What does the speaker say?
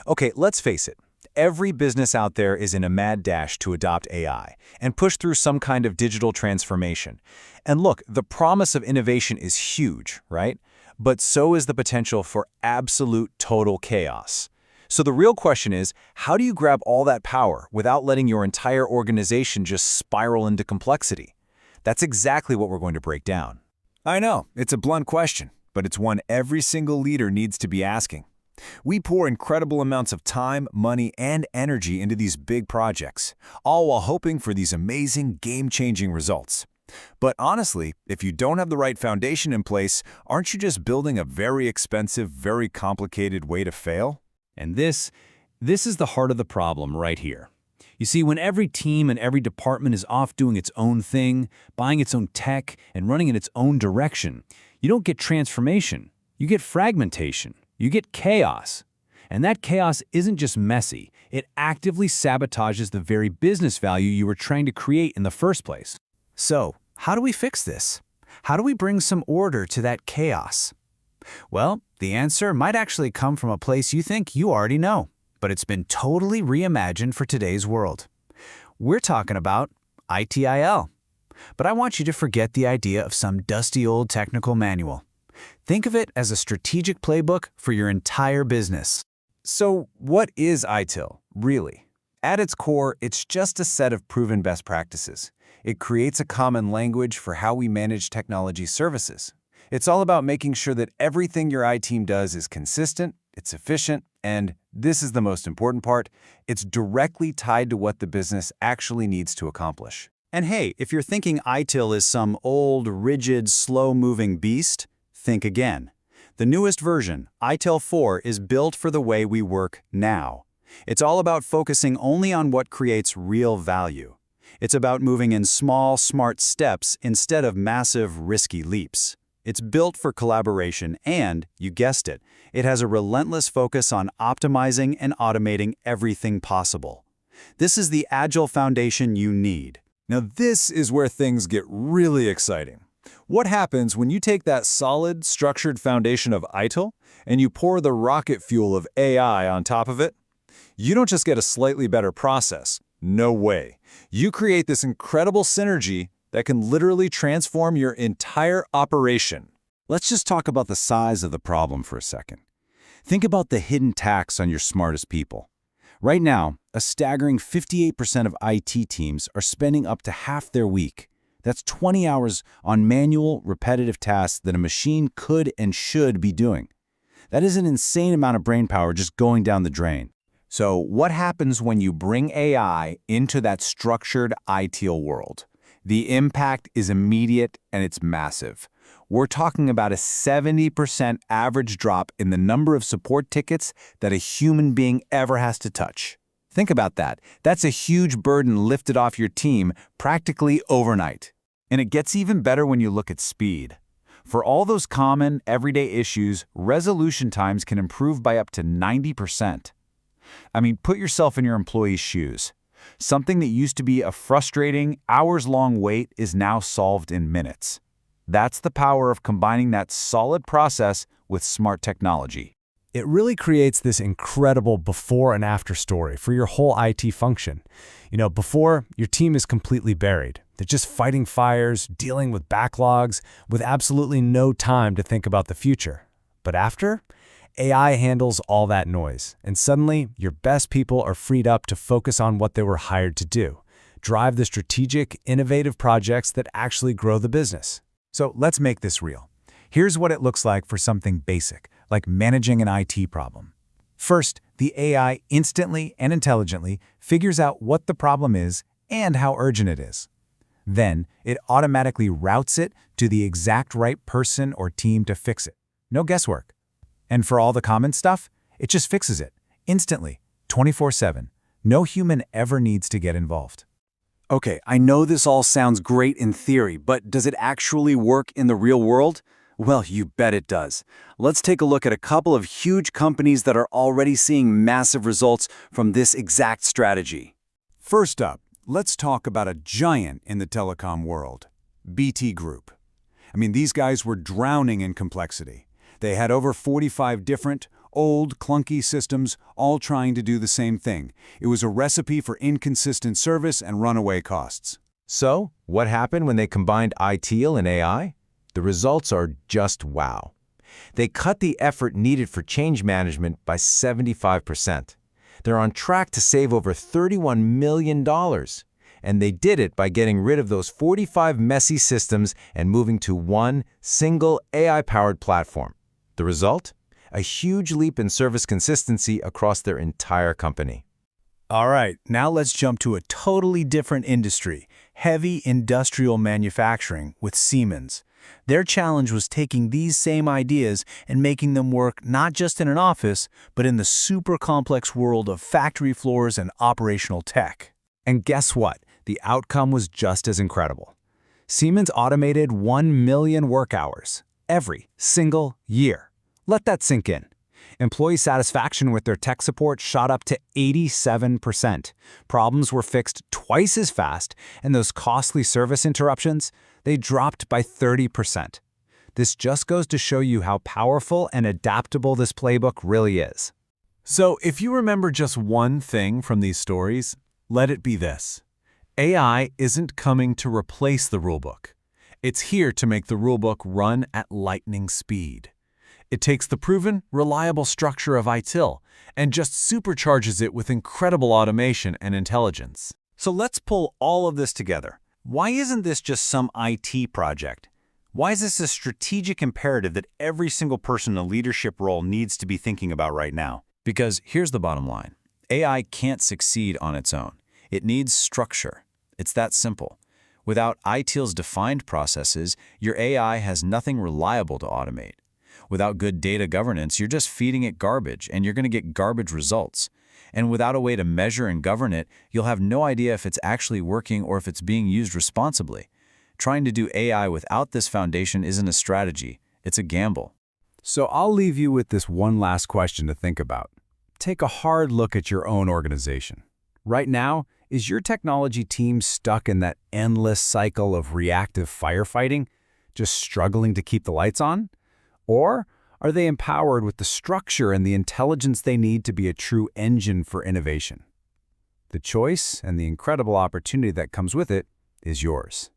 Okay, let's face it. Every business out there is in a mad dash to adopt AI and push through some kind of digital transformation. And look, the promise of innovation is huge, right? But so is the potential for absolute total chaos. So the real question is, how do you grab all that power without letting your entire organization just spiral into complexity? That's exactly what we're going to break down. I know, it's a blunt question, but it's one every single leader needs to be asking. We pour incredible amounts of time, money, and energy into these big projects, all while hoping for these amazing, game-changing results. But honestly, if you don't have the right foundation in place, aren't you just building a very expensive, very complicated way to fail? And this is the heart of the problem right here. You see, when every team and every department is off doing its own thing, buying its own tech, and running in its own direction, you don't get transformation. You get fragmentation. You get chaos. And that chaos isn't just messy. It actively sabotages the very business value you were trying to create in the first place. So, how do we fix this? How do we bring some order to that chaos? Well, the answer might actually come from a place you think you already know, but it's been totally reimagined for today's world. We're talking about ITIL. But I want you to forget the idea of some dusty old technical manual. Think of it as a strategic playbook for your entire business. So what is ITIL, really? At its core, it's just a set of proven best practices. It creates a common language for how we manage technology services. It's all about making sure that everything your IT team does is consistent, it's efficient, and this is the most important part, it's directly tied to what the business actually needs to accomplish. And hey, if you're thinking ITIL is some old, rigid, slow-moving beast, think again. The newest version, ITIL 4, is built for the way we work now. It's all about focusing only on what creates real value. It's about moving in small, smart steps instead of massive, risky leaps. It's built for collaboration and, you guessed it, it has a relentless focus on optimizing and automating everything possible. This is the agile foundation you need. Now this is where things get really exciting. What happens when you take that solid, structured foundation of ITIL and you pour the rocket fuel of AI on top of it? You don't just get a slightly better process. No way. You create this incredible synergy that can literally transform your entire operation. Let's just talk about the size of the problem for a second. Think about the hidden tax on your smartest people. Right now, a staggering 58% of IT teams are spending up to half their week. That's 20 hours on manual, repetitive tasks that a machine could and should be doing. That is an insane amount of brainpower just going down the drain. So what happens when you bring AI into that structured ITIL world? The impact is immediate and it's massive. We're talking about a 70% average drop in the number of support tickets that a human being ever has to touch. Think about that. That's a huge burden lifted off your team practically overnight. And it gets even better when you look at speed. For all those common, everyday issues, resolution times can improve by up to 90%. I mean, put yourself in your employee's shoes. Something that used to be a frustrating, hours-long wait is now solved in minutes. That's the power of combining that solid process with smart technology. It really creates this incredible before and after story for your whole IT function. Before, your team is completely buried. They're just fighting fires, dealing with backlogs, with absolutely no time to think about the future. But after, AI handles all that noise, and suddenly, your best people are freed up to focus on what they were hired to do, drive the strategic, innovative projects that actually grow the business. So let's make this real. Here's what it looks like for something basic, like managing an IT problem. First, the AI instantly and intelligently figures out what the problem is and how urgent it is. Then, it automatically routes it to the exact right person or team to fix it. No guesswork. And for all the common stuff, it just fixes it, instantly, 24/7. No human ever needs to get involved. Okay, I know this all sounds great in theory, but does it actually work in the real world? Well, you bet it does. Let's take a look at a couple of huge companies that are already seeing massive results from this exact strategy. First up, let's talk about a giant in the telecom world, BT Group. I mean, these guys were drowning in complexity. They had over 45 different, Old, clunky systems, all trying to do the same thing. It was a recipe for inconsistent service and runaway costs. So, what happened when they combined ITIL and AI? The results are just wow. They cut the effort needed for change management by 75%. They're on track to save over $31 million. And they did it by getting rid of those 45 messy systems and moving to one single AI-powered platform. The result? A huge leap in service consistency across their entire company. All right, now let's jump to a totally different industry, heavy industrial manufacturing with Siemens. Their challenge was taking these same ideas and making them work not just in an office, but in the super complex world of factory floors and operational tech. And guess what? The outcome was just as incredible. Siemens automated 1 million work hours every single year. Let that sink in. Employee satisfaction with their tech support shot up to 87%. Problems were fixed twice as fast, and those costly service interruptions, they dropped by 30%. This just goes to show you how powerful and adaptable this playbook really is. So if you remember just one thing from these stories, let it be this. AI isn't coming to replace the rulebook. It's here to make the rulebook run at lightning speed. It takes the proven, reliable structure of ITIL and just supercharges it with incredible automation and intelligence. So let's pull all of this together. Why isn't this just some IT project? Why is this a strategic imperative that every single person in a leadership role needs to be thinking about right now? Because here's the bottom line. AI can't succeed on its own. It needs structure. It's that simple. Without ITIL's defined processes, your AI has nothing reliable to automate. Without good data governance, you're just feeding it garbage, and you're going to get garbage results. And without a way to measure and govern it, you'll have no idea if it's actually working or if it's being used responsibly. Trying to do AI without this foundation isn't a strategy. It's a gamble. So I'll leave you with this one last question to think about. Take a hard look at your own organization. Right now, is your technology team stuck in that endless cycle of reactive firefighting, just struggling to keep the lights on? Or are they empowered with the structure and the intelligence they need to be a true engine for innovation? The choice and the incredible opportunity that comes with it is yours.